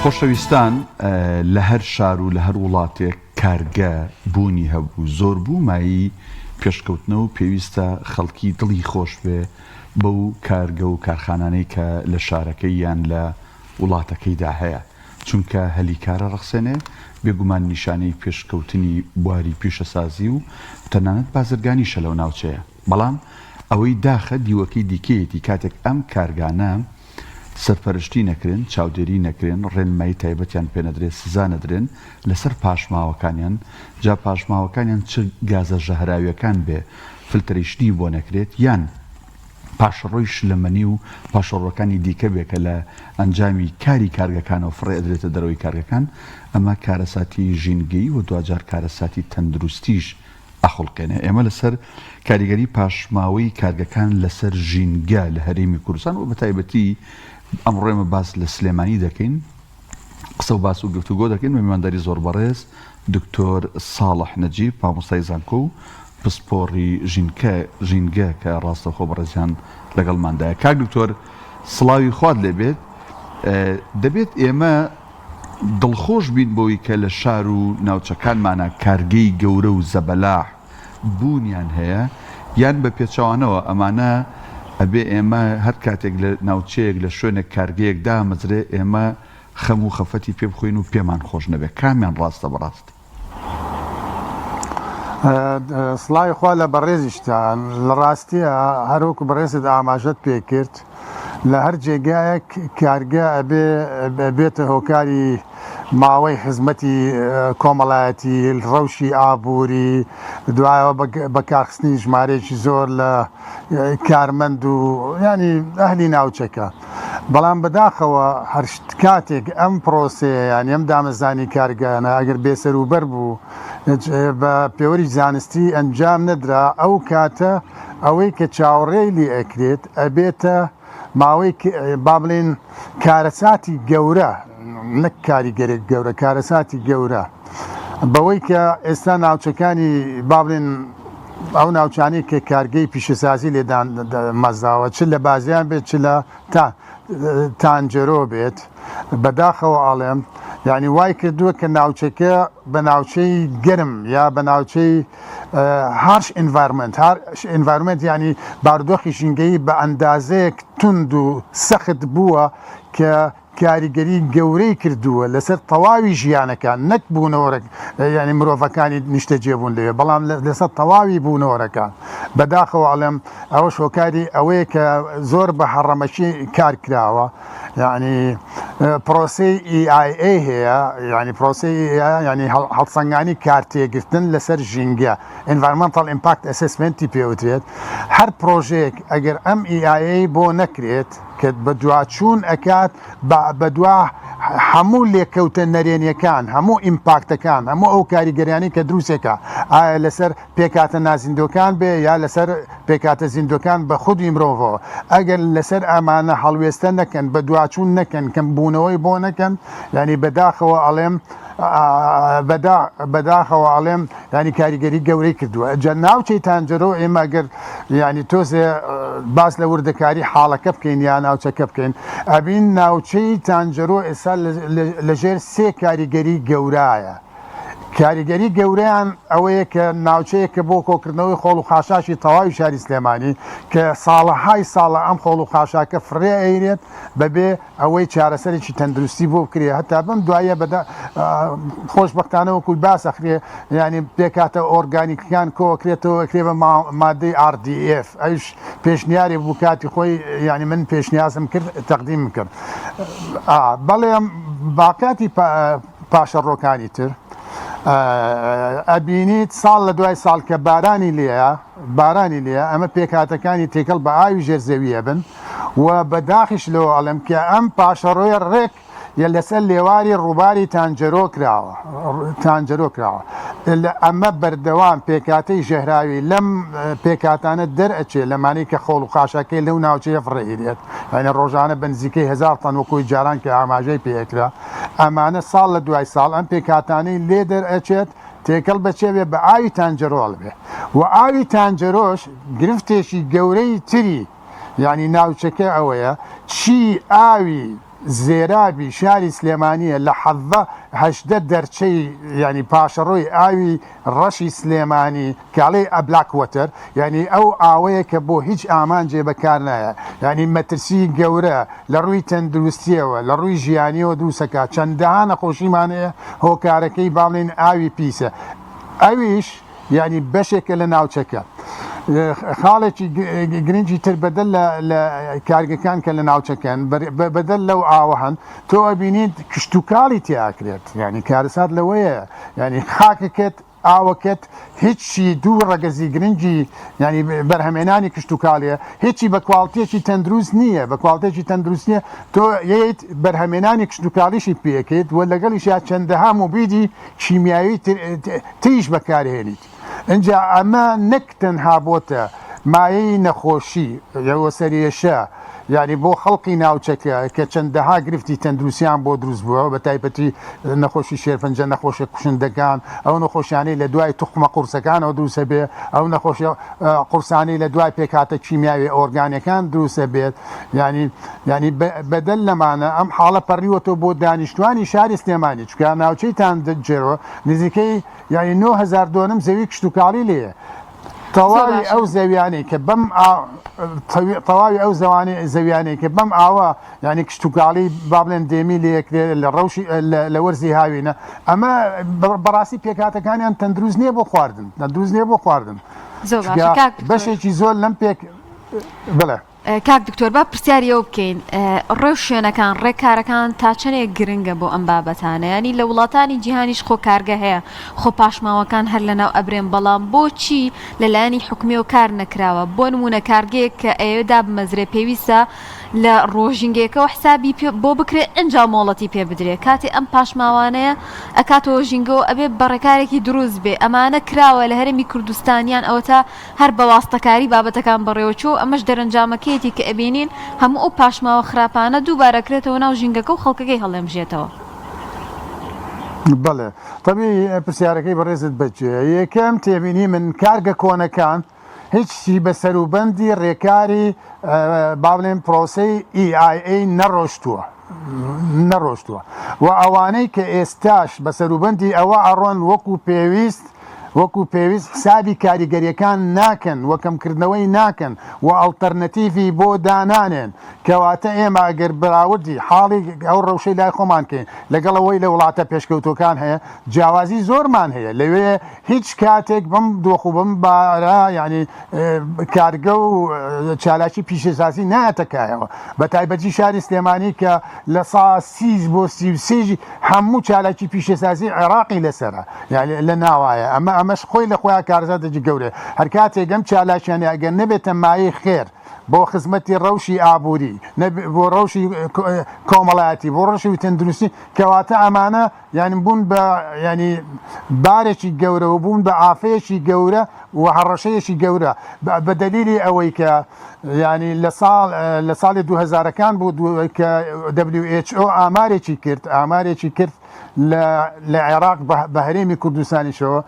خۆشەویستان لە هەر شار و لە هەر وڵاتێک کارگە بوونی هەبوو زۆر بوو مایی پێشکەوتنەوە و پێویستە خەڵکی دڵی خۆش بێ بەو کارگە و کارخانانەی کە لە شارەکەی یان لە وڵاتەکەیدا هەیە چونکە هەلیکارە ڕەخسێنێ بێگومان نیشانەی پێشکەوتنی بواری پیشەسازی و تەنانەت بازرگانیشە لەو ناوچەیە بەڵام ئەوەی داخە دیوەکەی دیکەیەتی کاتێک ئەم کارگانە سەرپەرشتی نەکرێن چاودێری نەکرێن ڕێنمایی تایبەتیان پێنەدرێت سزا نەدرێن لەسەر پاشماوەکانیان جا پاشماوەکانیان چ گازە ژەهراویەکان بێ فلترێشتی بۆ نەکرێت یان پاشەڕۆی شلەمەنی و پاشەڕۆکانی دیکە بێکە لە ئەنجامی کاری کارگەکانەوە فڕێ ئەدرێتە دەرەوەی کارگەکان ئەمە کارەساتی ژینگەی و دوجار کارەساتی تەندروستیش ئەخڵقێنێ ئێمە لەسەر کاریگەری پاشماوەی کارگەکان لەسەر ژینگە لە هەرێمی کوردستان و بە تایبەتی ئەمڕۆێمە باس لە سلێمانی دەکەین قسە و باس و گفتوگۆ دەکەین و میوانداری زۆر بەڕێز دکتۆر ساڵح نەجیب مامۆستای زانکۆ و پسپۆڕی ژینگە کە ڕاستەخۆ بەڕێزیان لەگەڵماندایە کاک دکتۆر سڵاوی خوارد لێبێت دەبێت ئێمە دڵخۆش بین بۆی کە لە شار و ناوچەکانمانە کارگەی گەورە و زەبەلاح بوونیان هەیە یان بە پێچەوانەوە ئەمانە ئەبێ ئێمە هەر کاتێک لە ناوچەیەک لە شوێنێک کارگەیەک دامەزرێ ئێمە خەم و خەفەتی پێ بخۆین و پێمان خۆش نەبێ کامیان ڕاستە بەڕاست سڵاوی خوا لە بەڕێزیشتان لە ڕاستیە هەروەکو بەڕێزت ئاماژەت پێ کرد لە هەر جێگایەک کارگە بێتە هۆکاری ماوەی خزمەتی کۆمەڵایەتی ڕەوشی ئابووری دوایەوە بە کارخستنی ژمارەیەکی زۆر لە کارمەند و ینی ئەهلی ناوچەکە بەڵام بەداخەوە هەر کاتێک ئەم پرۆسەیە یان ئەم دامەزانی کارگانە ئەگەر بێسەروبەر بوو بە پێوەری زانستی ئەنجام نەدرا ئەو کاتە ئەوەی کە چاوەڕێی لێ ئەکرێت ئەبێتە ماوەی با بڵێن کارەساتی گەورە نەک کاریگەرێک گەورە کارەساتی گەورە بەوەی کە ئێستا ناوچەکانی با بڵێن ئەو ناوچانەی کە کارگەی پیشەسازی لێدان مەزاوە چ لە بازیان بێت چ لە تانجەرۆ بێت بەداخەوە ئاڵێم یعنی وای کردووە کە ناوچەکە بە ناوچەی گەرم یا بە ناوچەی هارش ئینڤارمنت ینی بارودۆخی ژینگەی بە ئەندازەیەک تند و سەخت بووە کە کاریگەری گەورەی کردووە لەسەر تەواوی ژیانەکان نەک بوونەوەرەك ینی مرۆڤەکانی نیشتەجێبوون لێ بەڵام لەسەر تەواوی بوونەوەرەکان بەداخەوە ئەڵێم ئەوە شۆکاری ئەوەیە کە زۆر بە هەڕەمەشی کار کراوە یعنی پرۆسی EIA هەیە ینی پرۆسی ینی هەڵسەنگانی کارتێگرتن لەسەر ژینگە Environmental Impact Assessmenتی پێوترێت هەر پرۆژەیەک ئەگەر ئەم EIA بۆ نەکرێت کە بە دواچوون ئەکات بە دوا هەموو لێکەوتە نەرێنیەکان هەموو ئیمپاکتەکان هەموو ئەو کاریگەریانی کە دروستێکە ئایا لەسەر پێکاتە نازیندۆکان بێ یا لەسەر پێکاتە زیندۆکان بە خودی مرۆڤەوە ئەگەر لەسەر ئەمانە هەڵوێستە نەکەن بە دواچوون نەکەن کەم بوونەوەی بۆ نەکەن ینی بەداخەوە ئەڵێم بەداخەوە ئەڵێم ینی کاریگەری گەورەی کردووە جە ناوچەی تانجەرۆ ئێمە گەر ینی تۆزێ باس لە وردەکاری حاڵەکە بکەین یا ناوچەکە بکەین ئەبین ناوچەی تانجەرۆ ئێستا لەژێر سێ کاریگەری گەورایە کاریگەری گەورەیان ئەوەیە کە ناوچەیە کە بۆ کۆکردنەوەی خۆڵ و خاشاشی تەواوی شاری سلێمانی کە ساڵەهای ساڵە ئەم خۆڵ و خاشاکە فرێ ئەیرێت بەبێ ئەوەی چارەسەرێکی تەندروستی بۆ بکرێ هەتا بم دوایە خۆشبەختانەوە کوی باسەخرێ ینی پێکاتە ئۆرگانیکیان کۆکرێتەوە ئەکرێ بە مادەی RDF ئەوش پێشنیاری بوو کاتی خۆی ینی من پێشنیازم کرد تەقدیم کرد بەڵێم باقاتی پاشەڕۆکانی تر ئەبینیت ساڵ لە دوای ساڵ کە بارانی لێە ئەمە پێکاتەکانی تێکەڵ بە ئاوی ژێرزەویە بن و بەداخیش لەوە ئەڵم کە ئەم پاشەڕۆیە ڕێک یە لەسەر لێواری ڕووباری تانجەرۆ کراوە ئەمە بەردەوام پێکاتەی ژەهراوی لەم پێکاتانە دەرئەچێ لەمانەی کە خۆڵ و خاشەکەی لەو ناوچەیە فڕێهێنێت یعنی ڕۆژانە بنزیکەی 1000 تەن وەکوی جاران کە ئاماژەی پێکرا ئەمانە ساڵ لە دوای ساڵ ئەم پێکاتانەی لێ دەرئەچێت تێکەڵ بەچێوێ بە ئاوی تانجەرۆڵ بێ و ئاوی تانجەرۆش گرفتێکی گەورەی تری یعنی ناوچەکە ئەوەیە چی ئاوی زێرابی شاری سلێمانیە لە حەڤە هەشدە دەرچەی ینی پاشەڕۆی ئاوی ڕەشی سلێمانی کاڵێ ئەبلاک وەتەر یعنی ئەو ئاوەیە کە بۆ هیچ ئامانجێ بەکار نایە ینی مەترسی گەورە لە ڕووی تەندروستیەوە لە ڕووی ژیانیەوە دروسەکە چەندەها نەخۆشیمانەیە هۆکارەکەی باڵێن ئاوی پیسە ئەویش ینی بەشێکە لە ناوچەکە خاڵێکی گرنگی تر بەدەل لە کارگەکان کە لە ناوچەکەن بەدەل لەو ئاوە هەن تۆ ئەبینیت کشتتوکاڵی تیاکرێت ینی کارەسات لەوەیە ینی خاکەکەت ئاوەکەت هیچی دوو ڕەگەزی گرنگی ینی بەرهەمێنانی کشتتوکاڵیە هیچی بە کواڵتێکی تەندروست نییە بە کواڵتێکی تەندروست نییە تۆ ییت بەرهەمێنانی کشتتوکاڵیشی پێکەیت وە لەگەڵیش چەندەها موبیدی کیمیاوی تریش بەکارهێنیت اینجا ئەمە نەک تەنها بۆتە مایەی نەخۆشی یەوە سەرێشە یعنی بۆ خەڵقی ناوچەکە کە چەندەها گرفتی تەندروستیان بۆ دروست بووە بە تایبەتی نەخۆشی شێرپەنجە نەخۆشی کوشندەکان ئەو نەخۆشیانەی لە دوای توخمە قورسەکانەوە دروستە بێت ئەو نەخۆشی قورسانەی لە دوای پێکاتە کیمیاوی ئۆرگانیەکان دروستە بێت ینی بەدەل لەمانە ئەم حاڵە پەڕیوەتەوە بۆ دانیشتوانی شاری سلێمانی چکە ناوچەیتان دەجێرەوە نزیکەی ینی 9,000 دۆنم زەوی کشتتوکاڵی لێیە تەواوی ئەو زەویانەی کە بەم تەواوی ئەو زەویانەی کە بەم ئاوە ینی کشتتوکاڵی با بڵێن دێمی لەکرێت لە ڕەوشی لە وەرزی هاوینە ئەمە بەڕاستی پێکاتەکانیان تەندروست نییە بۆ خواردن تەندروست نییە بۆ خواردن بەشێکی زۆر لەم پێک بڵێ کاک دکتۆر با پرسیاریەوە بکەین ڕێو شوێنەکان ڕێکارەکان تا چەندێک گرنگە بۆ ئەم بابەتانە ینی لە وڵاتانی جیهانیش خۆ کارگە هەیە خۆ پاشماوەکان هەر لەناو ئەبرێن بەڵام بۆچی لەلایەنی حکومیەوە کار نەکراوە بۆ نمونە کارگەیەک کە ئێوەدا بمەزرێ پێویستە لە ڕۆژنگێکەوە حسابی بۆ بکرێت ئەنجا مۆڵەتی پێ بدرێت کاتی ئەم پاشماوانەیە ئەکاتەوە ژینگەوە ئەبێ بەڕێکارێکی دروست بێ ئەمانە کراوە لە هەرمی کوردستانیان ئەوە تا هەر بەواستەکاری بابەتەکان بەڕێوەچوو ئەمەش دەرەنجامەکەیەتی کە ئەبینین هەموو ئەو پاشماوە خراپانە دووبارەکرێتەوە ناو ژینگەکە و خەڵکەکەی هەڵێمژێتەوە بەڵێ تەبی پرسیارەکەی بەڕێزت بەجێ یەکەم تێبینی من کارگە کۆنەکان هیچی بە سەروبەندی ڕێکاری با بڵێن پرۆسەی EIA نەڕۆشتووە و ئەوانەی کە ئێستاش بە سەروبەندی ئەوە ئەڕۆن وەکو پێویست حسابی کاریگەریەکان ناکەن وەکەمکردنەوەی ناکەن و ئەڵتەرنەتیڤی بۆ دانانێن کەواتە ئێمە ئەگەر بەراوردی حاڵی ئەو ڕەوشەی لای خۆمانکەین لەگەڵەوەی لە وڵاتە پێشکەوتەکان هەیە جیاوازی زۆرمان هەیە لەوێ هیچ کاتێک بم دۆخ و بم بارە ینی کارگە و چالاکی پیشەسازی نایەتەکایەوە بە تایبەتی شاری سلێمانی کە لە سا 30 بۆ 33 هەموو چالاکی پیشەسازی عێراقی لەسەرە یعنی لە ناوایە ئەمەش خۆی لە خۆیان کارزاتێکی گەورە هەر کاتێک ئەم چالاکیانە ئەگەر نەبێتە مایەی خێر بۆ خزمەتی ڕەوشی ئابووری بۆ ڕەوشی کۆمەڵایەتی بۆ ڕەشی تەندروستی کەواتە ئەمانە یعنی بوون بە ینی بارێکی گەورە و بوون بە ئافەیەکی گەورە و هەڕەشەیەکی گەورە بە دەلیلی ئەوەی کە ینی لە ساڵی 2000ەکان بوو کە WHO ئامارێکی کرد لە عێراق بە هەرێمی کوردستانیشەوە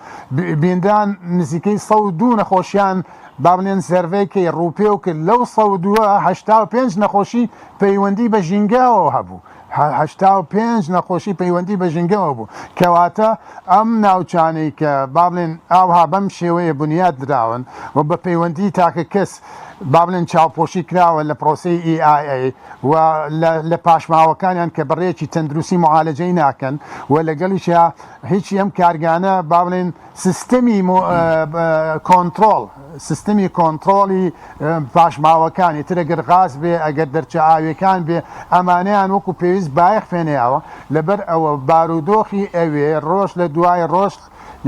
بیندان نزیکەی 102 نەخۆشیان با بڵێن سەرڤەیەکی ڕووپێ و کرد لەو 185 نەخۆشی پەیوەندی بە ژینگەوە هەبوو 85 نەخۆشی پەیوەندی بە ژینگەوە بوو کەواتە ئەم ناوچانەی کە با بڵێن ئاوها بەم شێوەیە بنیاد دراون و بە پەیوەندی تاکە کەس با بڵێن چاوپۆشی کراوە لە پرۆسەی EIA و لە پاشماوەکانیان کە بەڕێکی تەندروستی معالەجەی ناکەن و لەگەڵیشە هیچی ئەم کارگانە با بڵێن سیستەمی کۆنتڕۆلی پاشماوەکانی ترەگەر غاز بێ ئەگەر دەرچە ئاویەکان بێ ئەمانەیان وەکو پێویست بایەخ فێنیاوە لەبەر ئەوە بارودۆخی ئەوێ ڕۆژ لە دوای ڕۆژ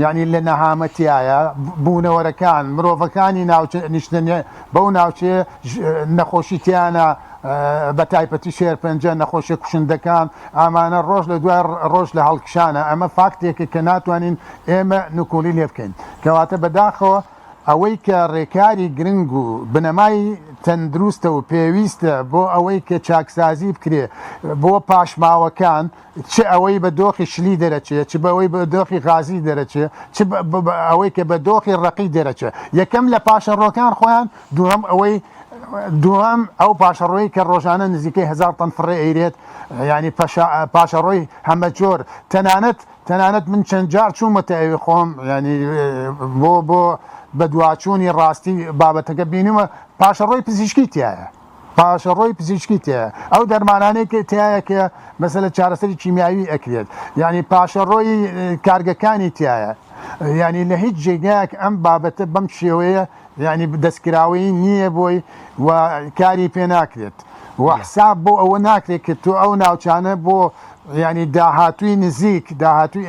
یعنی لە نەهامەتیایە بوونەوەرەکان مرۆڤەکانی نیشتنیە بەو ناوچێ نەخۆشیتیانە بە تایبەتی شێرپەنجە نەخۆشی کوشندەکان ئامانە ڕۆژ لە دوای ڕۆژ لە هەڵکشانە ئەمە فاکتێکە کە ناتوانین ئێمە نکۆلی لێ بکەین کەواتە بەداخەوە ئەوەی کە ڕێکاری گرنگ و بنەمای تەندروستە و پێویستە بۆ ئەوەی کە چاکسازی بکرێ بۆ پاشماوەکان چ ئەوەی بە دۆخی شلی دەرەچێت چ بەوەی بە دۆخی غازی دەرەچێت چ ئەوەی کە بە دۆخی ڕقی دەرەچێت یەکەم لە پاشەڕۆکان خۆیان دووەم ئەوەی دوام ئەو پاشەڕۆی کە ڕۆژانە نزیکەی 1000 تەن فڕێ ئەیرێت ینی پاشەڕۆی هەمە جۆر تەنانەت من چەند جار چوومەتە ئەوی خۆم ینی بۆ بە دواچوونی ڕاستی بابەتەکە بینیمە پاشەڕۆی پزیشکی تایە پاشەڕۆی پزیشکی تایە ئەو دەرمانانەیە تایە کە مەسەلە چارەسەری کیمیاوی ئەکرێت ینی پاشەڕۆی کارگەکانی تایە ینی لە هیچ جێگایەک ئەم بابەتە بەم شێوەیە ینی دەستکراوی نییە بۆی و کاری پێ ناکرێت وحساب بۆ ئەوە ناکرێت کە تۆ ئەو ناوچانە بۆ ینی داهاتووی نزیک داهاتووی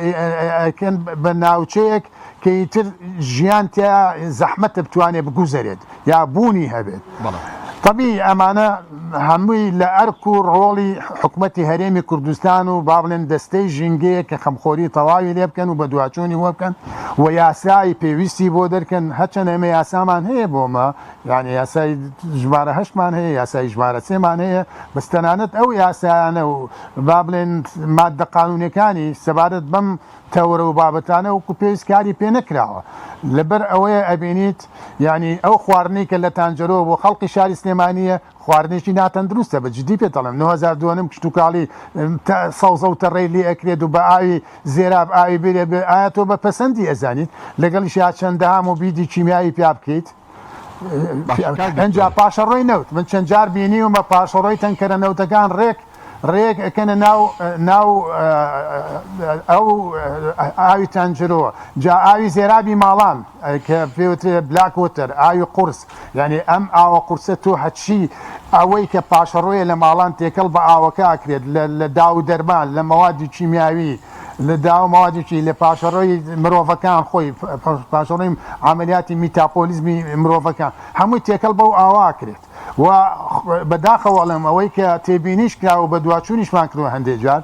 ئەکەن بە ناوچەیەک کە ئیتر ژیان تیا زەحمەتە بتوانێت بگوزارێت یا بوونی هەبێت طبی ئەمانە هەمووی لە ئەرک و ڕۆڵی حکوومەتی هەرێمی کوردستان و با بڵێن دەستەی ژینگەیە کە خەمخۆری تەواوی لێ بکەن و بە دواچوونی وە بکەن و یاسایی پێویستی بۆ دەرکەن هەچەند ئێمە یاسامان هەیە بۆمە یعنی یاسای ژمارە 8مان هەیە یاسای ژمارە 3مان هەیە بەستەنانەت ئەو یاسایانە و با بڵێن مادە قانونیەکانی سەبارەت بەم تەورە و بابەتانە وەکو پێویست کاری پێ نەکراوە لەبەر ئەوەیە ئەبینیت ینی ئەو خواردنی کە لە تانجەرۆ بۆ خەڵکی شاری سلێمانیە خواردنێکی ناتەندروستە بە جدی پێ دەڵێم 9002 کشت و کاڵی سەوزە و تەڕێی لێ ئەکرێت و بە ئاوی زێراب ئاوی بێ بێ ئایا تۆ بە پەسەندی ئەزانیت لەگەڵی شا چەندەهام و بیدی کیمیایی پیا بکەیت ئەنجا پاشەڕۆی نەوت من چەند جار بینی و بە پاشەڕۆی تەنکەرە نەوتەکان ڕێک ئەکەنە ناو ئەو ئاوی تانجرۆوە جا ئاوی زێرابی ماڵان کە پێوترێ بلاک وتر ئاوی قورس یعنی ئەم ئاوە قورسە تۆ هەچی ئەوەی کە پاشەڕۆیە لە ماڵان تێکەڵ بە ئاوەکە ئاکرێت لە داو دەرمان لە مەوادی کیمیاوی لە داو ماوادێکی لە پاشەڕۆی مرۆڤەکان خۆی پاشەڕۆی عملیاتی میتاپۆلیزمی مرۆڤەکان هەمووی تێکەڵ بەو ئاواکرێت و بەداخەوەڵم ئەوەی کە تێبینیش کرا و بە دواچوونیشمان کردوە هەندێک جار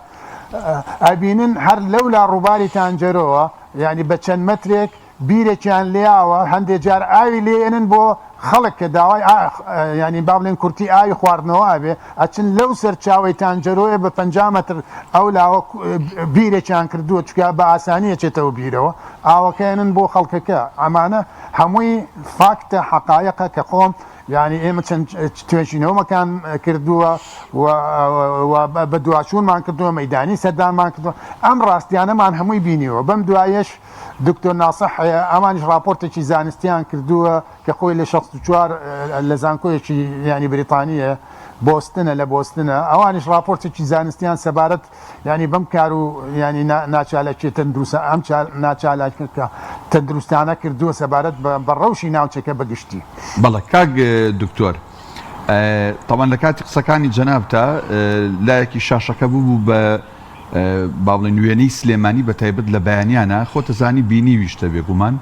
ئەبینن هەر لەولا ڕووباری تانجەرۆوە ینی بە چەند مەترێک بیرێکیان لێاوە هەندێک جار ئاوی لێنن بۆ خەڵک کە داوای ینی با بڵێن کورتی ئاوی خواردنەوە بێ ئەچن لەو سەرچاوی تانجەرۆیە بە 50 مەتر ئەو لاوە بیرێکیان کردووە چکە بە ئاسانیە چێتەوە بیرەوە ئاوەکەێنن بۆ خەڵکەکە ئەمانە هەمووی فاکتە حەقایقە کە خۆم ینی ئێمە چەند توێژینەوەمەکان کردووە بە دواچوونمان کردووە مەیدانی سەردانمان کردووە ئەم ڕاستیانەمان هەمووی بینیوە بەم دوایەش دکتۆر ناسەح ئەمانیش راپۆرتێکی زانستیان کردووە کە خۆی لە 64 لە زانکۆیەکی ینی بریتانیە بۆستنە لە بۆستنە ئەوانیش راپۆرتێکی زانستیان سەبارەت ینی بەم کار و ینی ناچالەکی تەندروستە ئەم ناچالەکە تەندروستانە کردووە سەبارەت بە ڕەوشی ناوچەکە بەگشتی بەڵێ کاک دکتۆر تەمان لە کاتی قسەکانی جەنابتە لایەکی شاشەکە بوو بە با بڵێن نوێنەی سلێمانی بە تایبەت لە بەیانیانە خۆتەزانی بینیویشتە بێگومان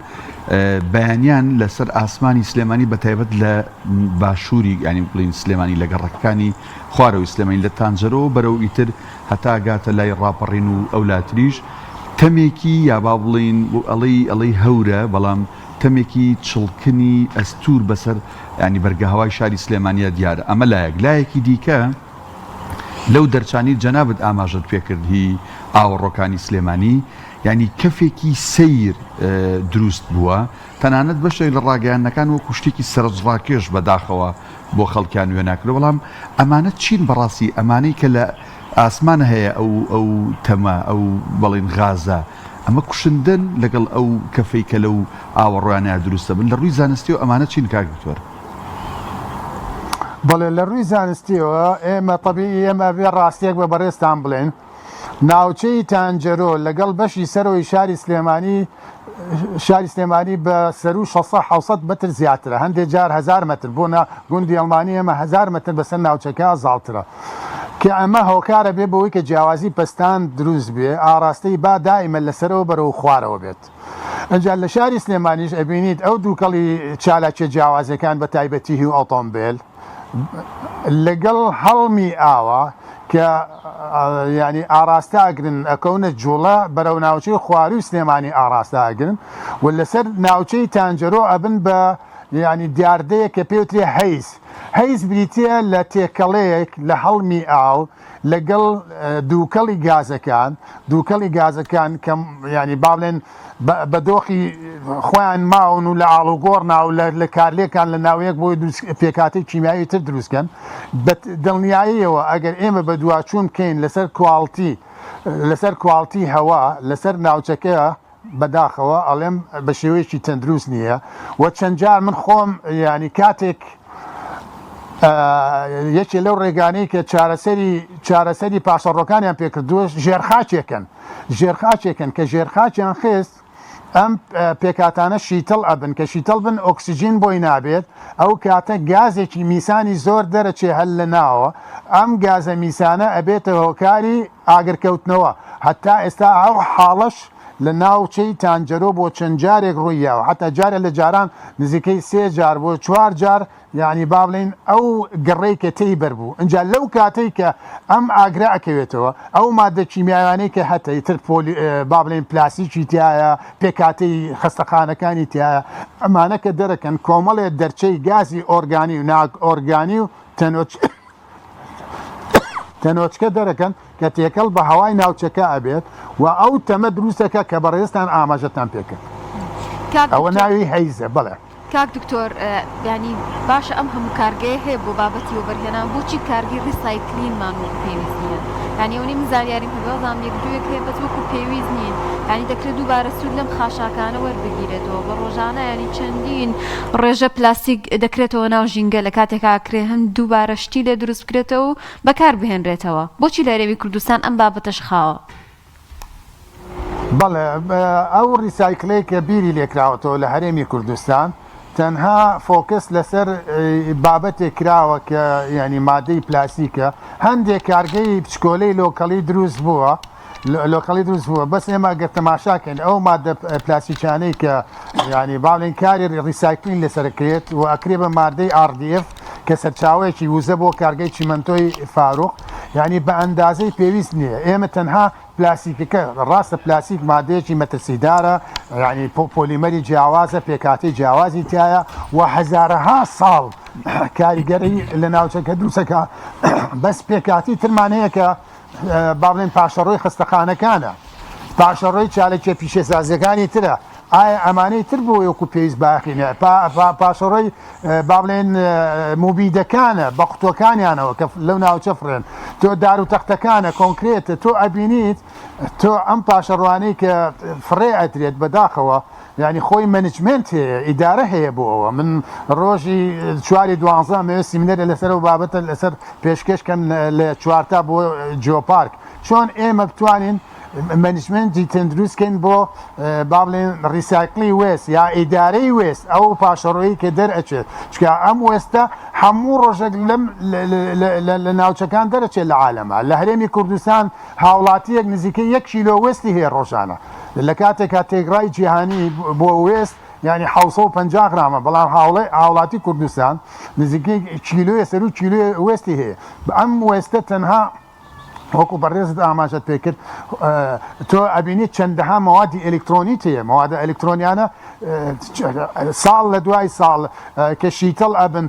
بەیانیان لەسەر ئاسمانی سلێمانی بە تایبەت لە باشووری ینی بڵین سلێمانی لە گەڕەکانی خوارەوەی سلێمانی لە تانجەرۆ بەرەو ئیتر هەتا گاتە لای ڕاپەڕین و ئەولاتریش تەمێکی یا با بڵین ئەڵەی هەورە بەڵام تەمێکی چڵکنی ئەستور بەسەر ینی بەرگەهەوای شاری سلێمانیە دیارە ئەمە لایەکی دیکە لەو دەرچانی جەنابەت ئاماژەت پێکردی ئاوەڕۆکانی سلێمانی ینی کەفێکی سیر دروست بووە تەنانەت بەشێک لە ڕاگەیانەکان وەکو شتێکی سەرنجڕاکێش بەداخەوە بۆ خەڵکیان وێ ناکرێت بەڵام ئەمانە چین بەڕاستی ئەمانەی کە لە ئاسمان هەیە ئەو تەمە ئەو بەڵێن غازە ئەمە کوشندن لەگەڵ ئەو کەفەی کە لەو ئاوەڕۆیانە دروستە بن لە ڕووی زانستی و ئەمانە چین کاک دکتۆر بەڵێ لە ڕووی زانستیەوە ئێمە طبیعی ئێمە بێ ڕاستیەک بە بەڕێستان بڵێن ناوچەی تانجەرۆ لەگەڵ بەشی سەرەوەی شاری سلێمانی بە سەر و 600 متر زیاترە هەندێک جار 1000 متر بۆ گوندی ئەڵمانی ئێمە 1000 متر بەسەر ناوچەکە زاڵترە کە ئەمە هۆکارە بێ بەوەی کە جیاوازی پەستان دروست بێ ئاراستەی با دائیمە لەسەرەوە بەرەو خوارەوە بێت ئەنجا لە شاری سلێمانیش ئەبینیت ئەو دووکەڵی چالاکیە جیاوازەکان بە تایبەتی هی و ئۆتۆمبیل لەگەڵ هەڵمی ئاوە کە ینی ئاراستاگرن ئەکەونە جوڵە بەرەو ناوچەی خواری و سلێمانی ئاراستاگرن و لەسەر ناوچەی تانجەرۆ ئەبن بە ینی دیاردەیە کە پێوترێ هەیز بریتە لە تێکەڵەیەک لە هەڵمی ئاو لەگەڵ دووکەڵی گازەکان کە ینی با بڵێن بە دۆخی خۆیان ماون و لە ئاڵوگۆڕ ناو لە کارلێکان لە ناوەیەک بۆی پێکاتی کیمیایی تر دروستکەن دڵنیاییەوە ئەگەر ئێمە بە دواچوون بکەین لەسەر کوالتی هەوا لەسەر ناوچەکە بەداخەوە ئەڵێم بە شێوەیەکی تەندروست نییە و چەند جار من خۆم ینی کاتێک یەکێ لەو ڕێگانەی کە چارەسەری پاشەڕۆکانیان پێکردووە ژێرخاچێکن کە ژێرخاچیان خست ئەم پێکاتانە شیتڵ ئەبن کە شیتڵ بن ئۆکسسیژین بۆی نابێت ئەو کاتە گازێکی میسانی زۆر دەرەچێ هەل لە ناوە ئەم گازە میسانە ئەبێتە هۆکاری ئاگرکەوتنەوە هەتا ئێستا ئەو حاڵەش لە ناوچەی تانجەرۆ بۆ چەند جارێک ڕوویەوە حتا جارە لە جاران نزیکەی 3 جار بۆ 4 جار یعنی با بڵین ئەو گەڕێی کە تێی بەربوو اینجا لەو کاتەی کە ئەم ئاگرا ئەکەوێتەوە ئەو مادە کیمیاوانەی کە هەتەی تر با بڵین پلاسیکی تایە پێکاتەی خستەخانەکانی تایە ئەمانە کە دەرەکەن کۆمەڵێ دەرچەی گازی ئۆرگانی و نائۆرگانی و تەنۆچکە دەرەکەن کە تێکەڵ بە هەوای ناوچەکە ئەبێت و ئەو تەمە دروستەکە کە بەڕێستان ئاماژەتان پێکرد ئەوە ناوی هەیزە بڵێ کاک دکتۆر ینی باشە ئەم هەموو کارگەیە هەیە بۆ بابەتی وەبەرهێنان بۆچی کارگی ڕیسایکلینمان وەکو پێویست نیە ینی ئەوەی من زانیاریم هەبێڵام یەکدوێک هەیە بەس وەکو پێویست نین ینی دەکرێت دووبارە سوود لەم خاشاکانە وەربگیرێتەوە بە ڕۆژانە ینی چەندین ڕێژە پلاستیک دەکرێتەوە ناو ژینگە لە کاتێکا کرێ هەم دووبارە شتی لێ دروست بکرێتەوە و بەکار بهێنرێتەوە بۆچی لە هەرێمی کوردستان ئەم بابەتەش خاوە بەڵێ ئەو ڕیسایکلەی کە بیری لێکراوەتەوە لە هەرێمی کوردستان تەنها فۆکس لەسەر بابەتێک کراوە کە ینی مادەی پلاسیکە هەندێک کارگەی پچکۆلەی لۆکەڵی دروست بووە بەس ئێمە گەر تەماشاکەن ئەو مادە پلاسیکانەی کە ینی باڵێن کاری ڕیسایکلین لەسەرکرێت و ئەکرێ بە مادەی RDF کە سەرچاوەیەکی وزە بۆ کارگەی چیمەنتۆی فاروق ینی بە ئەندازەی پێویست نییە ئێمە تەنها پلاسیکەکە ڕاستە پلاسیک مادەیەکی مەترسیدارە ینی پۆلیمەری جیاوازە پێکاتی جیاوازی تایە و هەزارەها ساڵ کاریگەری لە ناوچەکە دروستەکە بەس پێکاتی ترمانەیە کە با بڵێن پاشەڕۆی خستەخانەکانە پاشەڕۆی چالێکێ پیشەسازیەکانی ترە ئایا ئەمانەی تر بۆ وەکو پێویست باقینە پاشەڕۆی با بڵێن موبیدەکانە بە قوتۆکانیانەوە کە لەو ناوچە فرێن تۆ دار و تەختەکانە کۆنکرێتە تۆ ئەبینیت تۆ ئەم پاشەڕوانەی کە فڕێ ئەدرێت بەداخەوە ینی خۆی مەنجمنت هەیە ئیدارە هەیە بۆ ئەوە من ڕۆژی 4/12 مێ سیمینەرە لەسەر و بابەتە لەسەر پێشکەشکەن لە 4 بۆ جیۆپارک چۆن ئێمە بتوانین مەنجمنتی تەندروستکەین بۆ با بڵێن ڕیسایکلی وێست یا ئیدارەی وێست ئەو پاشەڕۆیی کە دەرئەچێت چکە ئەم وێستە هەموو ڕۆژێک لە ناوچەکان دەرەچێت لە عالەمە لە هەرێمی کوردستان هاوڵاتیەک نزیکەی 1 کیلۆ وێستی هەیە ڕۆژانە لە کاتێکا تێگڕای جیهانی بۆ وێست ینی 750 گرامە بەڵام هاوڵاتی کوردستان نزیکەی کیلۆیە سەر و کیلۆ وێستی هەیە ئەم وێستە تەنها وەکو بەڕێزت ئاماژەت پێکرد تۆ ئەبینیت چەندەها مەوادی ئەلکترۆنیت هەیە مەوادە ئەلکترۆنیانە ساڵ لە دوای ساڵ کە شیتڵ ئەبن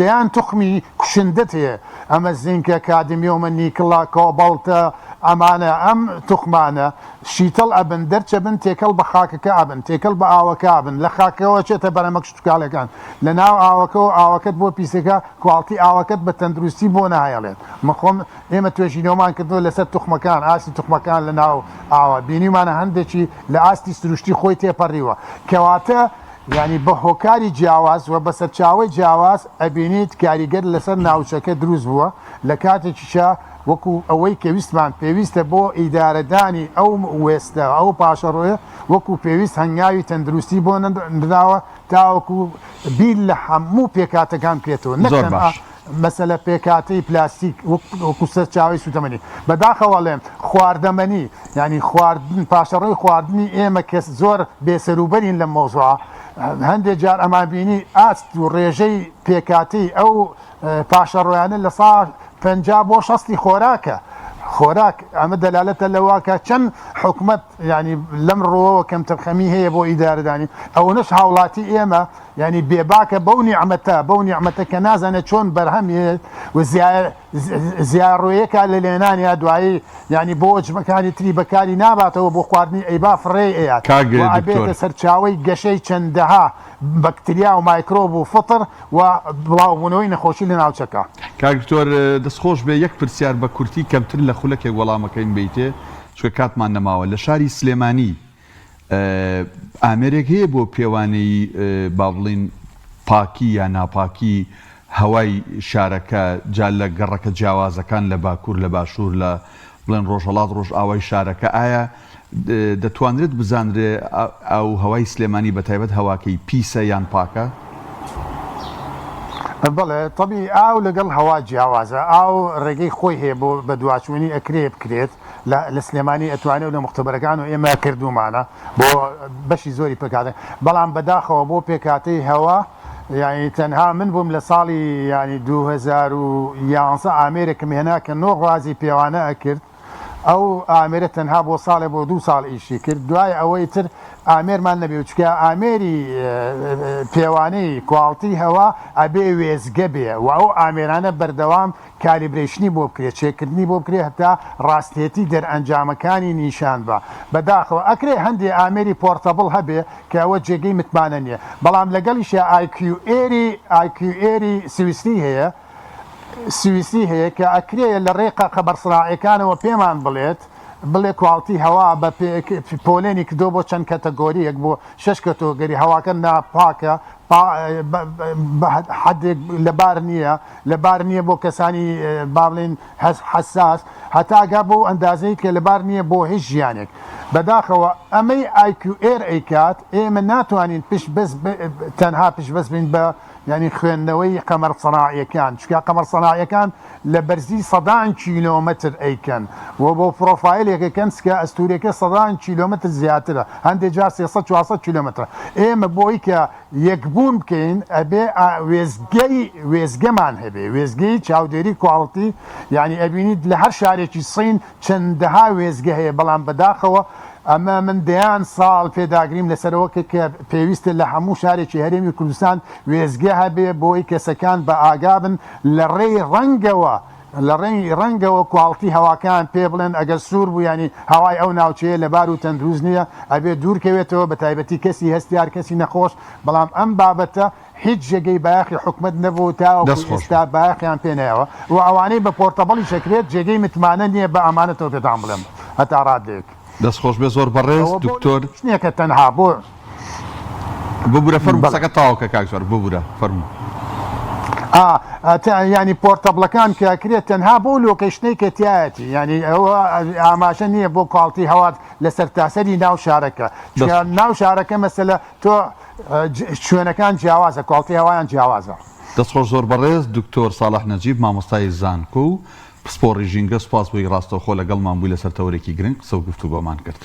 دەیان توخمی کوشندت هەیە ئەمە زینکە کادمیۆمە نیکڵا کۆبەڵتە ئەمانە ئەم توخمانە شیتڵ ئەبن دەرچە بن تێکەڵ بە خاکەکە ئەبن تێکەڵ بە ئاوەکە ئەبن لە خاکەوە چێتە بەرەمەک شتکالەکان لە ناو ئاوەکەەوە ئاوەکەت بۆ پیسەکە کوالتی ئاوەکەت بە تەندروستی بۆ نهایەڵێت مەخۆم ئێمە توێژینەوەمان کردو لەسەر توخمەکان ئاسی توخمەکان لە ناو ئاوە بینیمانە هەندێکی لە ئاستی سروشتی خۆی تێپەڕیوە کەواتە ینی بە هۆکاری جیاواز و بە سەرچاوی جیاواز ئەبینیت کاریگەر لەسەر ناوچەکە دروست بووە لە کاتێکیشا وەکو ئەوەی کە ویستمان پێویستە بۆ ئیدارەدانی ئەو وێستە ئەو پاشەڕۆیە وەکو پێویست هەنگاوی تەندروستی بۆ نراوە تاوەکو بیر لە هەموو پێکاتەکان بکرێتەوە نەکەن مەسەلە پێکاتی پلاستیک وەکو سەرچاوی سوتەمەنی بەداخەوەڵێم خواردەمەنی ینی خواردن پاشەڕۆی خواردنی ئێمە کەس زۆر بێسەروبەرین لە مۆزوعە هەندێک جار ئەمابینی ئاست و ڕێژەی پێکاتی ئەو پاشەڕۆیانە لە ساڵ 50 بۆ 60 خۆراک ئەمە دەلالەتە لەواکە چەند حکومت ینی لەم ڕۆوە کەم تەرخەمی هەیە بۆ ئیدارەدانی ئەوەنەش هاوڵاتی ئێمە ینی بێباکە بەو نیعمەتە کە نازانێت چۆن بەرهەمێت و زیارڕۆیەکە لە لێنانیا دوایی ینی بۆ جمەکانی تری بەکاری ناباتەوە بۆ خواردنی ئەیبا فڕێ ئەیە بێتە سەرچاوی گەشەی چەندەها بەکتریا و مایکرۆب و فطر و بڵاوبوونەوەی نەخۆشی لە ناوچەکە. کاکتۆر دەستخۆش بێ یەک پرسیار بە کورتی کەمتر لە خولەکێک وەڵامەکەین بیتێ چکە کاتمان نەماوە لە شاری سلێمانی ئامێرێک هەیە بۆ پێوانەی با بڵین پاکی یا ناپاکی هەوای شارەکە جا لە گەڕەکە جیاوازەکان لە باکوور لە باشوور لە بڵێن ڕۆژهەڵات ڕۆژ ئاوای شارەکە ئایا دەتوانرێت بزانرێ ئەو هەوای سلێمانی بەتایبەت هەواکەی پیسە یان پاکە؟ بڵێ تەبی ئاو لەگەڵ هەوا جیاوازە ئاو ڕێگەی خۆی هەیە بۆ بە دوواچوونی ئەکرێ بکرێت لە سلێمانی ئەتوانێت لە مختبەرەکان و ئێمە کردومانە بۆ بەشی زۆری پێکاتە بەڵام بەداخەوە بۆ پێکاتەی هەوا یعنی تەنها من بووم لە ساڵی ینی 2011 ئامێرێکم هێنا کە 9 ڕازی پێوانە ئەکرد ئەو ئامێرە تەنها بۆ ساڵێ بۆ 2 ساڵ ئیشی کرد دوای ئەوەی تر ئامێرمان نەبێ چکە ئامێری پێوانەی کوالتی هەوا ئەبێ وێزگە بێ و ئەو ئامێرانە بەردەوام کالیبرێشنی بۆ بکرێت چێکردنی بۆ بکرێت هەتا ڕاستێتی دەرئەنجامەکانی نیشان بە بەداخەوە ئەکرێ هەندێک ئامێری پۆرتەبڵ هەبێ کە ئەوە جێگەی متمانە نییە بەڵام لەگەڵیشە ئایکیوئێری سویسی هەیە کە ئەکرێ لە ڕێقە خەبەرسراعەکانەوە پێمان بڵێ کوالتی هەوا بە پۆلێنی کردۆ بۆ چەند کەتەگۆریەک بۆ 6 کەتۆگەری هەواکە ناپاکە حدێک لەبار نییە بۆ کەسانی باڵێن حساس هەتاگا بۆ ئەندازەی کە لەبار نییە بۆ هیچ ژیانێک بەداخەوە ئەمەی IQR ئەیکات ئێمە ناتوانین تەنها پشبەست بین بە ینی خوێندنەوەی قەمەر سەناعیەکان چکە قەمەر سەناعیەکان لە بەرزی 100 کیلۆمەتر ئەیکەن و بۆ پرۆفایلێکەکەن کە ئەستورێکە 100 کیلۆمەتر زیاترە هەندێک جار 300 کیلۆمەتر ئێمە بۆی کە یەکبوون بکەین ئەبێ وێزگەمان هەبێ وێزگەی چاودێری کوالتی ینی ئەبینیت لە هەر شارێکی سین چەندەها وێزگە هەیە بەڵام بەداخەوە ئەمە من دەیان ساڵ پێداگریم لەسەرەوەکە کە پێویستە لە هەموو شارێکی هەرێمی کوردستان وێزگە هەبێ بۆی کەسەکان بە ئاگابن لە ڕێی ڕەنگەوە کوالتی هەواکان پێ بڵێن ئەگەر سوور بوو ینی هەوای ئەو ناوچەیە لەبار و تەندروست نییە ئەبێ دوورکەوێتەوە بە تایبەتی کەسی هەستیار کەسی نەخۆش بەڵام ئەم بابەتە هیچ جێگەی باخی حکومت نەبوو تا ئێستا باخیان پێنەوە و ئەوانەی بە پۆرتەبڵی شەکرێت جێگەی متمانە نییە بە ئەمانەتەوە پێتان بڵێم هەتا ڕادێک دەستخۆش بێ زۆر بەڕێز دکتۆر شتێکە تەنها بۆ ببورە فەرمووسەکە تاوکە کاکسوار ببورە فەرموو ینی پۆرتەبڵەکان کاکرێت تەنها بۆ لۆکەشنەی کە تایەتی ینی ئەوە ئاماژە نییە بۆ کوالتی هەوات لەسەر تاسەری ناو شارەکە ناو شارەکە مەسەلە تۆ شوێنەکان جیاوازە کوالتی هەوایان جیاوازە. دەستخۆش زۆر بەڕێز دکتۆر ساڵح نەجیب مامۆستای زانکۆ و پسپۆڕی ژینگە سوپاس بۆی ڕاستەوخۆ لەگەڵمان بووی لەسەر تەورێکی گرنگ قسە و گفتوگۆمان کرد.